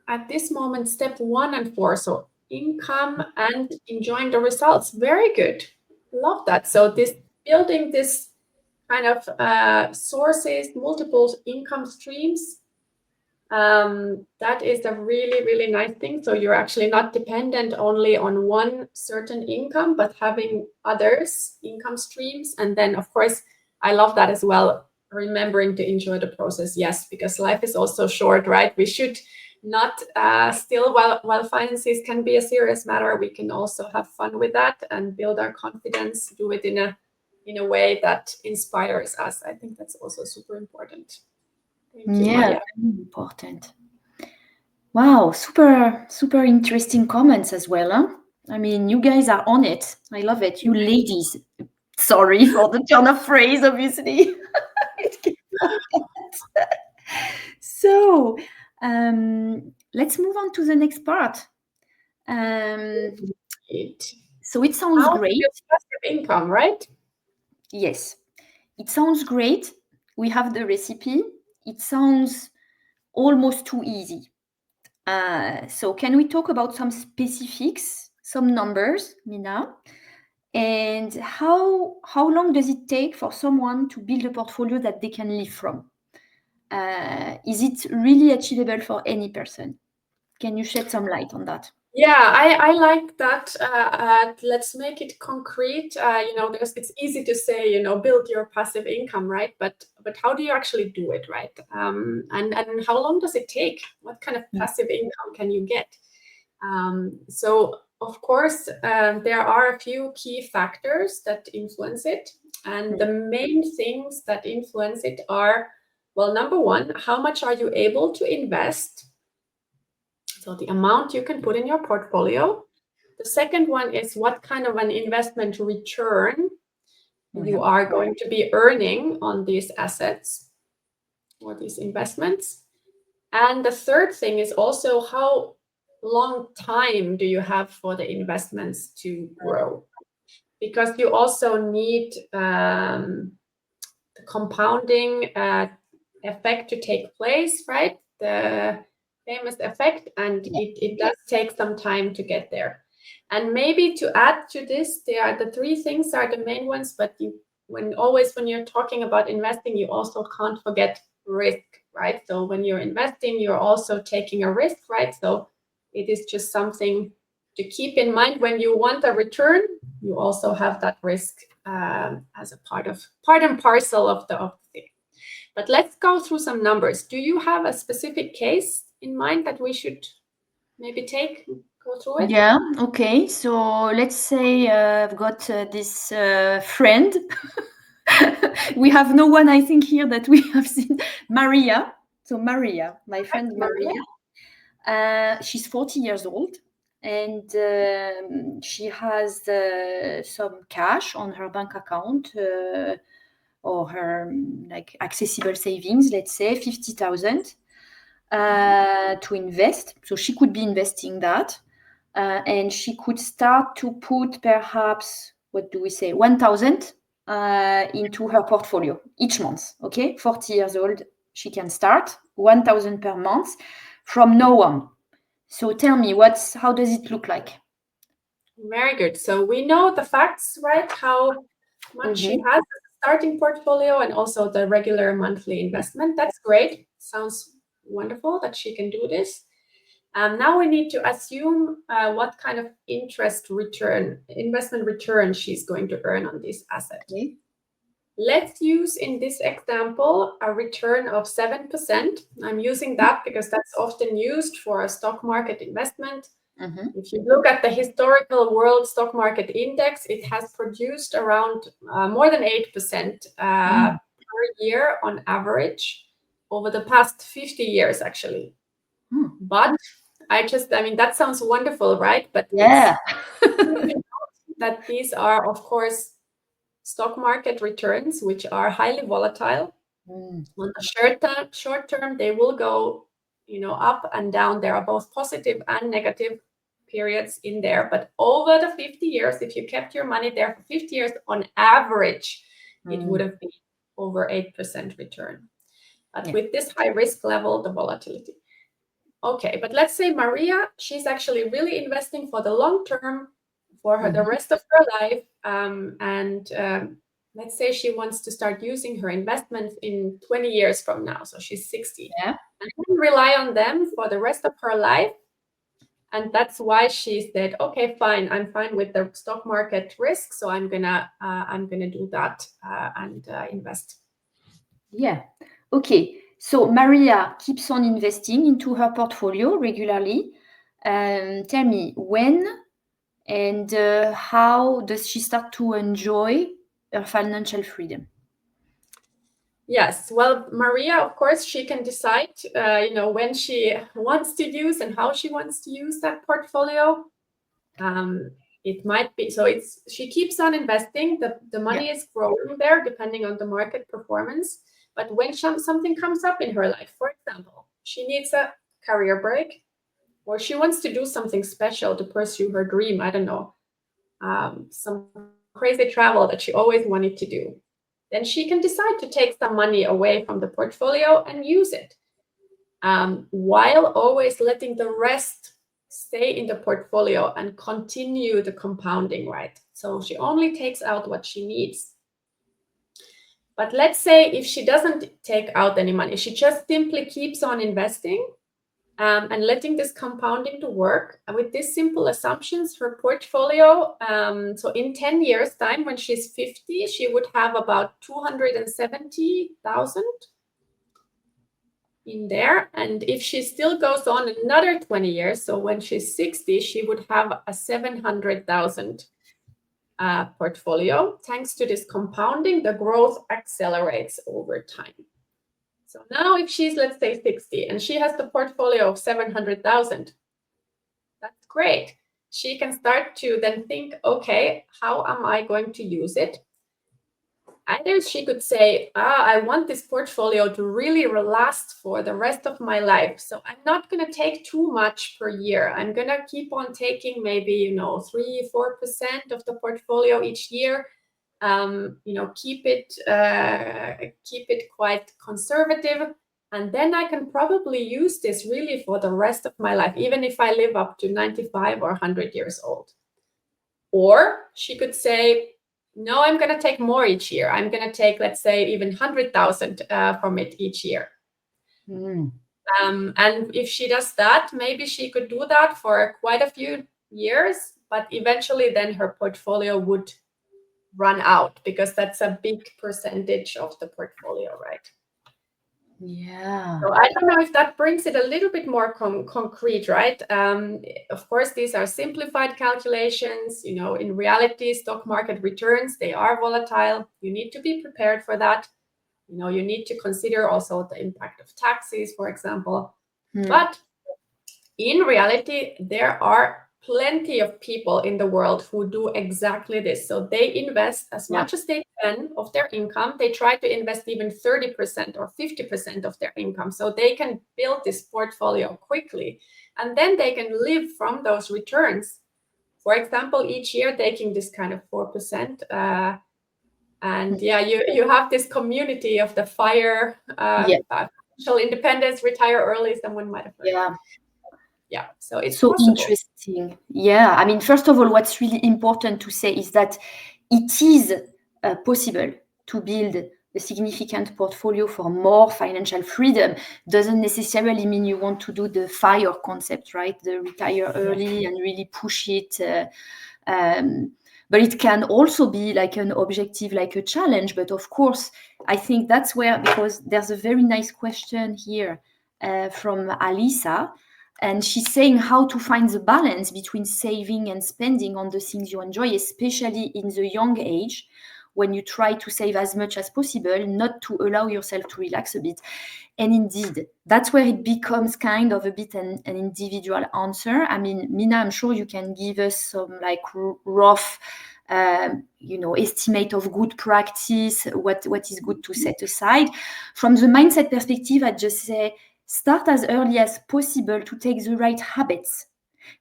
at this moment, step 1 and 4. So income and enjoying the results. Very good. Love that. So building this kind of sources, multiple income streams, that is a really, really nice thing. So you're actually not dependent only on one certain income, but having others income streams. And then, of course, I love that as well. Remembering to enjoy the process. Yes, because life is also short, right? We should not still, while finances can be a serious matter, we can also have fun with that and build our confidence, do it in a way that inspires us. I think that's also super important. Thank you, Maya. Important. Wow, super interesting comments as well, huh? I mean, you guys are on it. I love it. You ladies. Sorry for the turn of phrase, obviously. So, let's move on to the next part. So it sounds great. Passive income, right? Yes, it sounds great. We have the recipe. It sounds almost too easy. So can we talk about some specifics, some numbers, Minna? And how long does it take for someone to build a portfolio that they can live from? Is it really achievable for any person? Can you shed some light on that? Yeah, I like that. Let's make it concrete. It's easy to say, build your passive income, right? But how do you actually do it, right? And how long does it take? What kind of passive income can you get? So of course, there are a few key factors that influence it, and the main things that influence it are, well, number one, how much are you able to invest? So the amount you can put in your portfolio. The second one is what kind of an investment return you are going to be earning on these assets or these investments. And the third thing is also how long time do you have for the investments to grow? Because you also need the compounding effect to take place, right? The famous effect, and it does take some time to get there. And maybe to add to this, the three things are the main ones, but when you're talking about investing, you also can't forget risk, right? So when you're investing, you're also taking a risk, right? So it is just something to keep in mind. When you want a return, you also have that risk as a part and parcel of the thing. But let's go through some numbers. Do you have a specific case in mind that we should maybe go through it? Yeah, okay. So let's say I've got this friend. We have no one, I think, here that we have seen. Maria. So Maria, my friend Maria. She's 40 years old, and she has some cash on her bank account or her like accessible savings, let's say 50,000 to invest. So she could be investing that. And she could start to put perhaps, what do we say, 1,000 into her portfolio each month. Okay, 40 years old, she can start 1,000 per month from now on. So tell me, how does it look like? Very good. So we know the facts, right? How much she has as a starting portfolio and also the regular monthly investment. That's great. Sounds wonderful that she can do this. Now we need to assume what kind of investment return she's going to earn on this asset. Okay. Let's use in this example a return of 7%. I'm using that because that's often used for a stock market investment. If you look at the historical world stock market index, it has produced around more than 8% per year on average over the past 50 years, actually. But that sounds wonderful, right? But yeah, that these are, of course, stock market returns, which are highly volatile. On the short term, they will go, up and down. There are both positive and negative periods in there. But over the 50 years, if you kept your money there for 50 years, on average, it would have been over 8% return. But with this high risk level, the volatility. Okay, but let's say Maria, she's actually really investing for the long term, for the rest of her life. Let's say she wants to start using her investments in 20 years from now. So she's 60. Yeah. And then rely on them for the rest of her life. And that's why she said, okay, fine, I'm fine with the stock market risk. So I'm gonna do that and invest. Yeah. Okay. So Maria keeps on investing into her portfolio regularly. Tell me, when and how does she start to enjoy her financial freedom? Yes, well, Maria, of course, she can decide, when she wants to use and how she wants to use that portfolio. It might be, so she keeps on investing. The money is growing there depending on the market performance. But when something comes up in her life, for example, she needs a career break, or she wants to do something special to pursue her dream, I don't know, some crazy travel that she always wanted to do, then she can decide to take some money away from the portfolio and use it, while always letting the rest stay in the portfolio and continue the compounding, right? So she only takes out what she needs. But let's say if she doesn't take out any money, she just simply keeps on investing and letting this compounding to work. And with these simple assumptions, her portfolio, so in 10 years' time, when she's 50, she would have about 270,000 in there. And if she still goes on another 20 years, so when she's 60, she would have a 700,000 portfolio. Thanks to this compounding, the growth accelerates over time. So now if she's, let's say, 60 and she has the portfolio of 700,000, that's great. She can start to then think, okay, how am I going to use it? Either she could say, I want this portfolio to really last for the rest of my life. So I'm not going to take too much per year. I'm going to keep on taking maybe, 3-4% of the portfolio each year. Keep it quite conservative. And then I can probably use this really for the rest of my life, even if I live up to 95 or 100 years old. Or she could say, no, I'm going to take more each year. I'm going to take, let's say, even 100,000 from it each year. And if she does that, maybe she could do that for quite a few years, but eventually then her portfolio would run out because that's a big percentage of the portfolio, right? Yeah. So I don't know if that brings it a little bit more concrete, right? Of course, these are simplified calculations. In reality, stock market returns, they are volatile. You need to be prepared for that. You need to consider also the impact of taxes, for example. But in reality, there are plenty of people in the world who do exactly this. So they invest as much as they can of their income. They try to invest even 30% or 50% of their income so they can build this portfolio quickly. And then they can live from those returns. For example, each year taking this kind of 4%. You have this community of the FIRE, financial independence, retire early, someone might have heard. Yeah, so it's so possible. Interesting. Yeah, I mean, first of all, what's really important to say is that it is possible to build a significant portfolio for more financial freedom. Doesn't necessarily mean you want to do the FIRE concept, right? The retire early and really push it. But it can also be like an objective, like a challenge. But of course, I think that's where, because there's a very nice question here from Alisa. And she's saying how to find the balance between saving and spending on the things you enjoy, especially in the young age, when you try to save as much as possible, not to allow yourself to relax a bit. And indeed, that's where it becomes kind of a bit an individual answer. I mean, Minna, I'm sure you can give us some like rough estimate of good practice, what is good to set aside. From the mindset perspective, I'd just say, start as early as possible to take the right habits,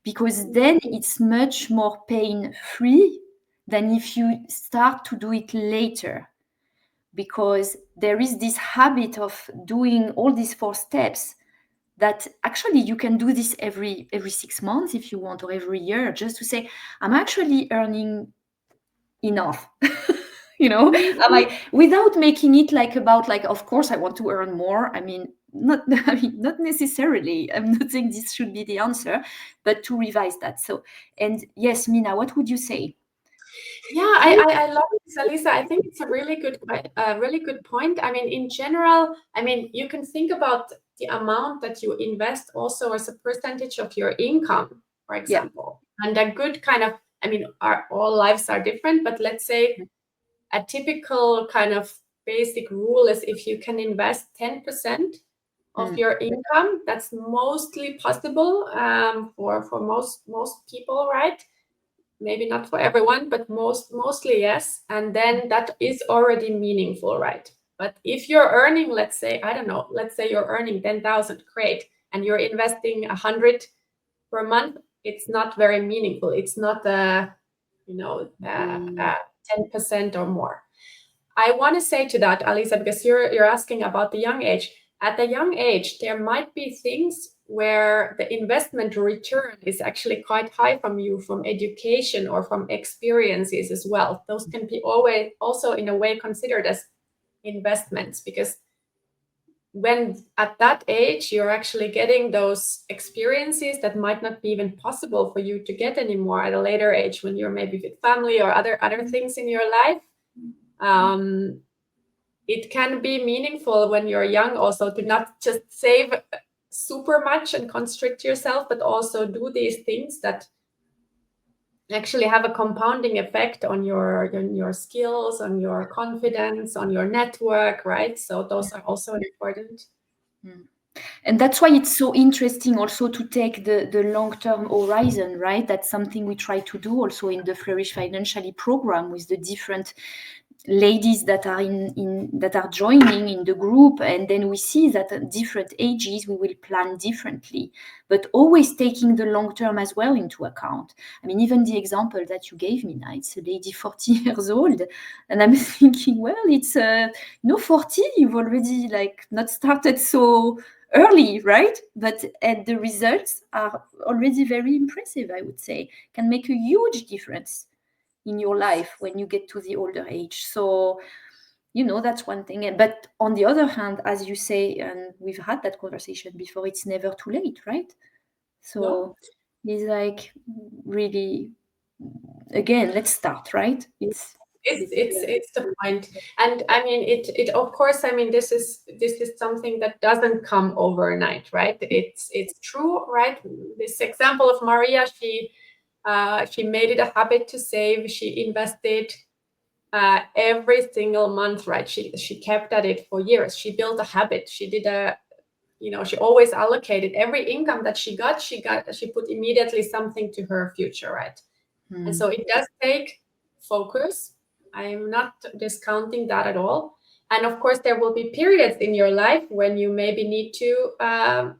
because then it's much more pain-free than if you start to do it later. Because there is this habit of doing all these 4 steps that actually you can do this every 6 months if you want, or every year, just to say, I'm actually earning enough. Without making it like about like, of course I want to earn more. Not necessarily. I'm not saying this should be the answer, but to revise that. So, and yes, Minna, what would you say? Yeah, I love this, Alisa. I think it's a really good point. I mean, in general, you can think about the amount that you invest also as a percentage of your income, for example. And a good kind of, all lives are different, but let's say a typical kind of basic rule is if you can invest 10% of your income, that's mostly possible for most people, right? Maybe not for everyone, but mostly yes. And then that is already meaningful, right? But if you're earning, let's say you're earning 10,000, great, and you're investing 100 per month, it's not very meaningful. It's not 10% or more. I want to say to that, Alisa, because you're asking about the young age. At the young age, there might be things where the investment return is actually quite high from you, from education or from experiences as well. Those can be always also in a way considered as investments, because when at that age you're actually getting those experiences that might not be even possible for you to get anymore at a later age, when you're maybe with family or other things in your life. It can be meaningful when you're young also to not just save super much and constrict yourself, but also do these things that actually have a compounding effect on your skills, on your confidence, on your network, right? So those are also important. And that's why it's so interesting also to take the long-term horizon, right? That's something we try to do also in the Flourish Financially program with the different ladies that are that are joining in the group, and then we see that at different ages we will plan differently, but always taking the long term as well into account. I mean, even the example that you gave me now, it's a lady 40 years old, and I'm thinking, well, it's 40, you've already like not started so early, right? But the results are already very impressive, I would say. Can make a huge difference in your life when you get to the older age. So, that's one thing. But on the other hand, as you say, and we've had that conversation before, it's never too late, right? So it's like, really, again, let's start, right? It's the point. And I mean, it of course, I mean, this is something that doesn't come overnight, right? It's true, right? This example of Maria, she made it a habit to save. She invested every single month, right? She kept at it for years. She built a habit. She did she always allocated every income that she put immediately something to her future, right? And so it does take focus. I'm not discounting that at all. And of course, there will be periods in your life when you maybe need to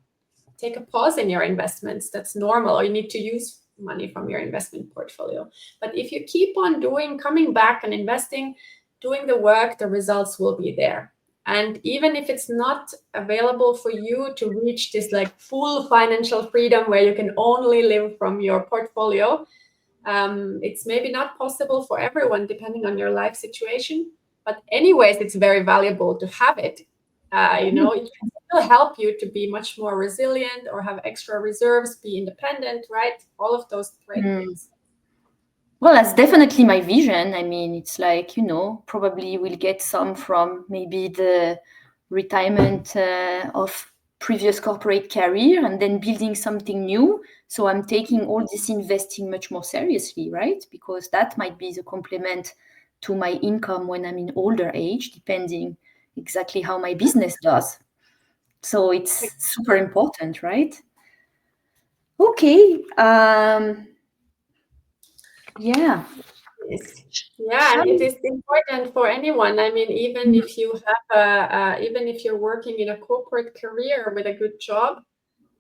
take a pause in your investments. That's normal, or you need to use money from your investment portfolio. But if you keep on coming back and investing, doing the work, the results will be there. And even if it's not available for you to reach this like full financial freedom where you can only live from your portfolio, it's maybe not possible for everyone depending on your life situation. But anyways, it's very valuable to have it. It can still help you to be much more resilient or have extra reserves, be independent, right? All of those great things. Well, that's definitely my vision. I mean, it's like, probably we'll get some from maybe the retirement of previous corporate career and then building something new. So I'm taking all this investing much more seriously, right? Because that might be the complement to my income when I'm in older age, depending exactly how my business does. So it's super important, right? Okay. Yeah. Yes. Yeah, and it is important for anyone. I mean, even if you have even if you're working in a corporate career with a good job,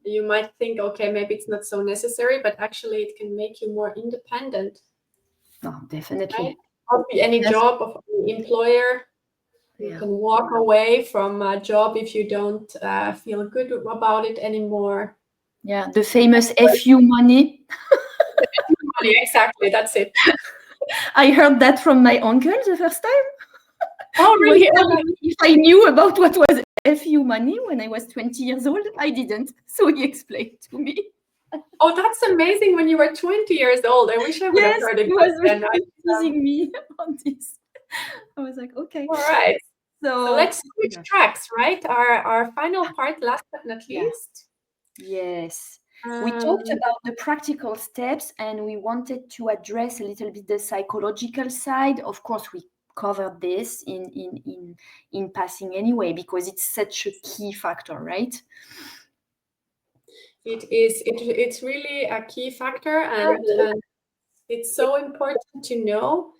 you might think, okay, maybe it's not so necessary, but actually it can make you more independent. Oh, definitely. Right? Not be any job of any employer. You can walk away from a job if you don't feel good about it anymore. Yeah, the famous FU money. Exactly, that's it. I heard that from my uncle the first time. Oh, really? If I knew about what was FU money when I was 20 years old, I didn't. So he explained to me. Oh, that's amazing! When you were 20 years old, I wish I would have heard it. He was really teasing me on this. I was like, okay. All right. So let's switch tracks, right? Our final part, last but not least. Yes. We talked about the practical steps and we wanted to address a little bit the psychological side. Of course, we covered this in passing anyway, because it's such a key factor, right? It is. It's really a key factor, and it's so important to know.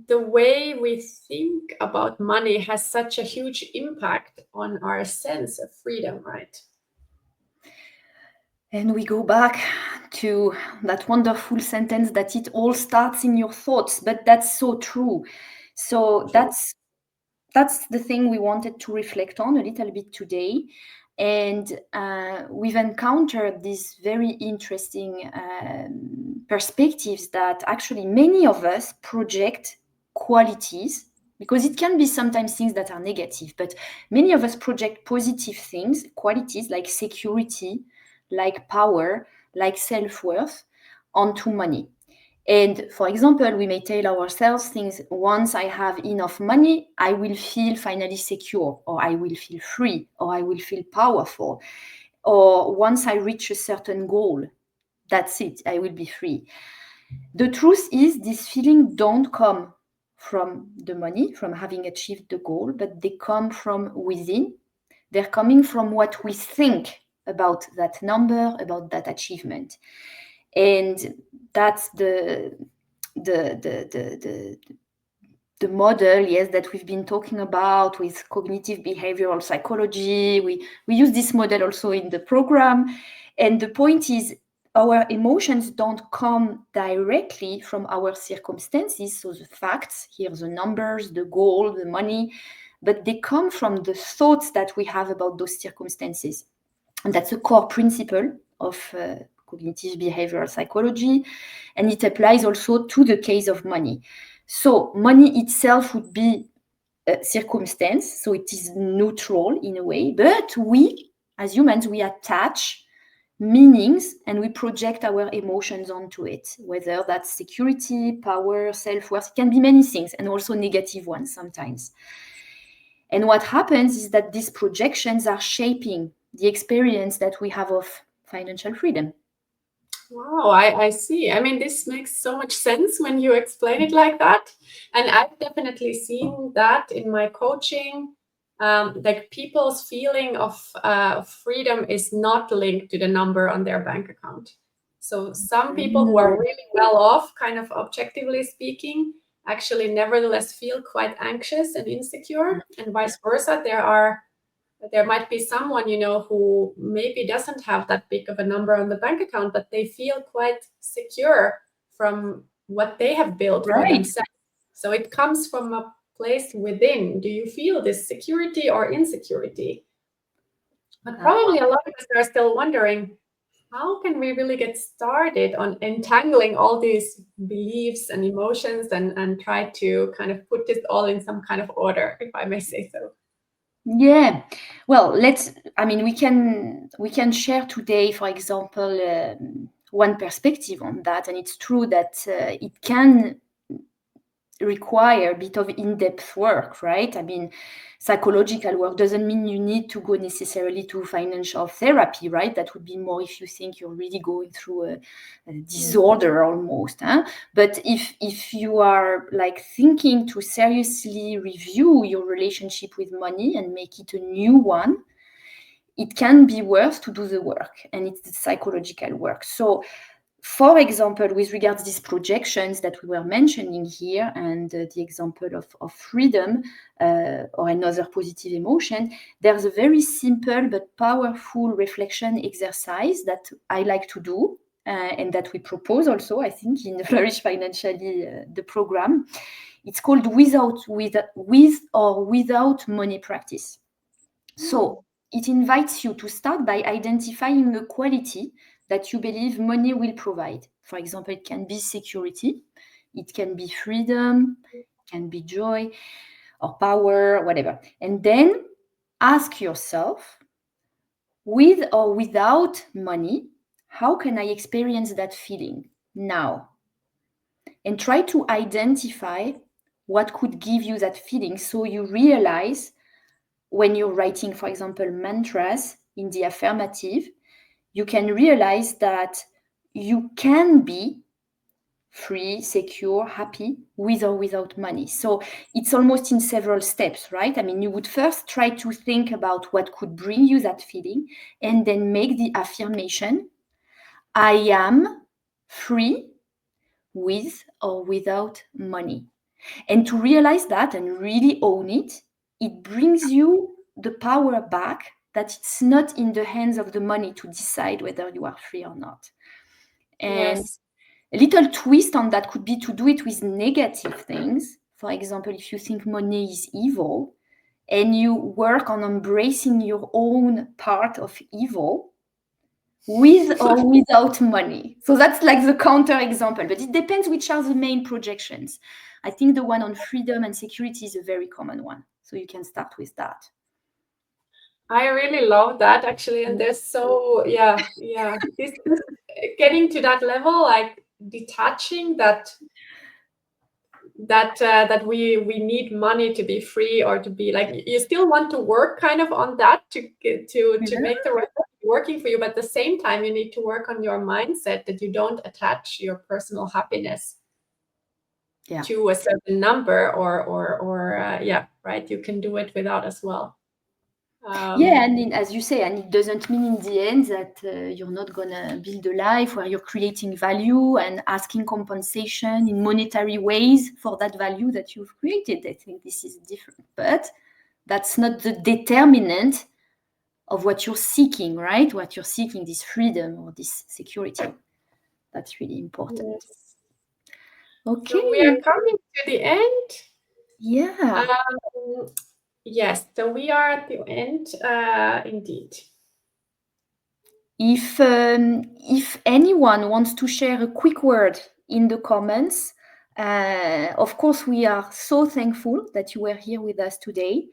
The way we think about money has such a huge impact on our sense of freedom, right? And we go back to that wonderful sentence that it all starts in your thoughts, but that's so true. So that's the thing we wanted to reflect on a little bit today. And we've encountered these very interesting perspectives that actually many of us project qualities, because it can be sometimes things that are negative, but many of us project positive things, qualities like security, like power, like self-worth onto money. And for example, we may tell ourselves things: once I have enough money, I will feel finally secure, or I will feel free, or I will feel powerful. Or once I reach a certain goal, that's it, I will be free. The truth is, this feeling don't come from the money, from having achieved the goal, but they come from within. They're coming from what we think about that number, about that achievement. And that's the model, yes, that we've been talking about with cognitive behavioral psychology. We use this model also in the program. And the point is, our emotions don't come directly from our circumstances, so the facts, here the numbers, the goal, the money, but they come from the thoughts that we have about those circumstances. And that's a core principle of cognitive behavioral psychology, and it applies also to the case of money. So money itself would be a circumstance, so it is neutral in a way, but we, as humans, we attach meanings and we project our emotions onto it, whether that's security, power, self-worth. It can be many things, and also negative ones sometimes. And what happens is that these projections are shaping the experience that we have of financial freedom. Wow, I see. I mean, this makes so much sense when you explain it like that. And I've definitely seen that in my coaching. Like people's feeling of freedom is not linked to the number on their bank account. So some people who are really well off, kind of objectively speaking, actually nevertheless feel quite anxious and insecure, and vice versa. There might be someone, who maybe doesn't have that big of a number on the bank account, but they feel quite secure from what they have built for themselves. So it comes from a place within. Do you feel this security or insecurity? But probably a lot of us are still wondering, how can we really get started on entangling all these beliefs and emotions and try to kind of put this all in some kind of order, if I may say so? Yeah, well, we can share today, for example, one perspective on that, and it's true that it can require a bit of in-depth work, right? I mean, psychological work doesn't mean you need to go necessarily to financial therapy, right? That would be more if you think you're really going through a disorder almost. Huh? But if you are like thinking to seriously review your relationship with money and make it a new one, it can be worth to do the work, and it's the psychological work. So for example, with regards to these projections that we were mentioning here, and the example of freedom or another positive emotion, there's a very simple but powerful reflection exercise that I like to do, and that we propose also, I think, in Flourish Financially, the program. It's called with or without money practice. So it invites you to start by identifying a quality that you believe money will provide. For example, it can be security, it can be freedom, it can be joy or power, whatever. And then ask yourself, with or without money, how can I experience that feeling now? And try to identify what could give you that feeling, so you realize when you're writing, for example, mantras in the affirmative, you can realize that you can be free, secure, happy with or without money. So it's almost in several steps, right? I mean, you would first try to think about what could bring you that feeling, and then make the affirmation, I am free with or without money. And to realize that and really own it, it brings you the power back that it's not in the hands of the money to decide whether you are free or not. And Yes. a little twist on that could be to do it with negative things. For example, if you think money is evil and you work on embracing your own part of evil, with or without money. So that's like the counter example, but it depends which are the main projections. I think the one on freedom and security is a very common one. So you can start with that. I really love that, actually. And there's so, this getting to that level, like detaching that we need money to be free, or to be like, you still want to work kind of on that to make the right working for you, but at the same time you need to work on your mindset, that you don't attach your personal happiness to a certain number, or right, you can do it without as well. And as you say, and it doesn't mean in the end that you're not gonna build a life where you're creating value and asking compensation in monetary ways for that value that you've created. I think this is different, but that's not the determinant of what you're seeking, right? What you're seeking, this freedom or this security. That's really important. Yes. Okay. So we are coming to the end. Yeah. Yes, so we are at the end, indeed. If anyone wants to share a quick word in the comments, of course, we are so thankful that you were here with us today.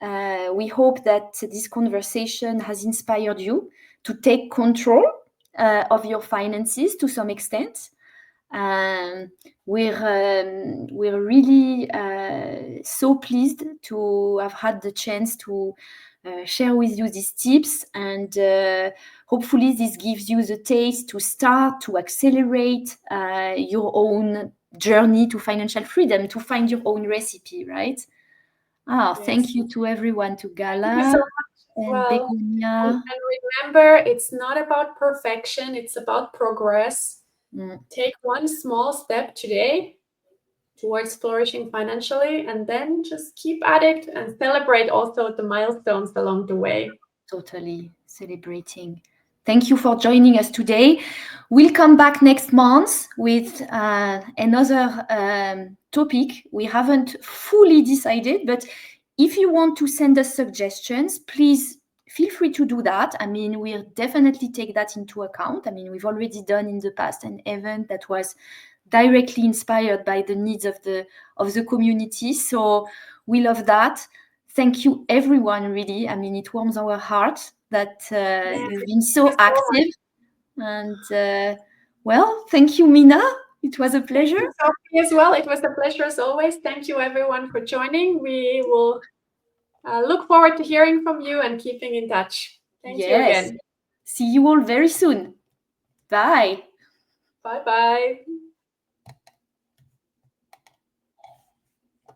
We hope that this conversation has inspired you to take control of your finances to some extent. We're really so pleased to have had the chance to share with you these tips, and hopefully this gives you the taste to start to accelerate your own journey to financial freedom, to find your own recipe, right? Yes. Thank you to everyone, to Gala. Thank you so much. And Begonia. And remember, it's not about perfection, it's about progress. Take one small step today towards flourishing financially, and then just keep at it and celebrate also the milestones along the way. Totally celebrating. Thank you for joining us today. We'll come back next month with another topic. We haven't fully decided, but if you want to send us suggestions, please feel free to do that. I mean, we'll definitely take that into account. I mean, we've already done in the past an event that was directly inspired by the needs of the community. So we love that. Thank you, everyone, really. I mean, it warms our heart that you've been so active. And well, thank you, Minna. It was a pleasure. Thank you, Sophie, as well. It was a pleasure as always. Thank you, everyone, for joining. We will look forward to hearing from you and keeping in touch. Thank you again. See you all very soon. Bye. Bye-bye.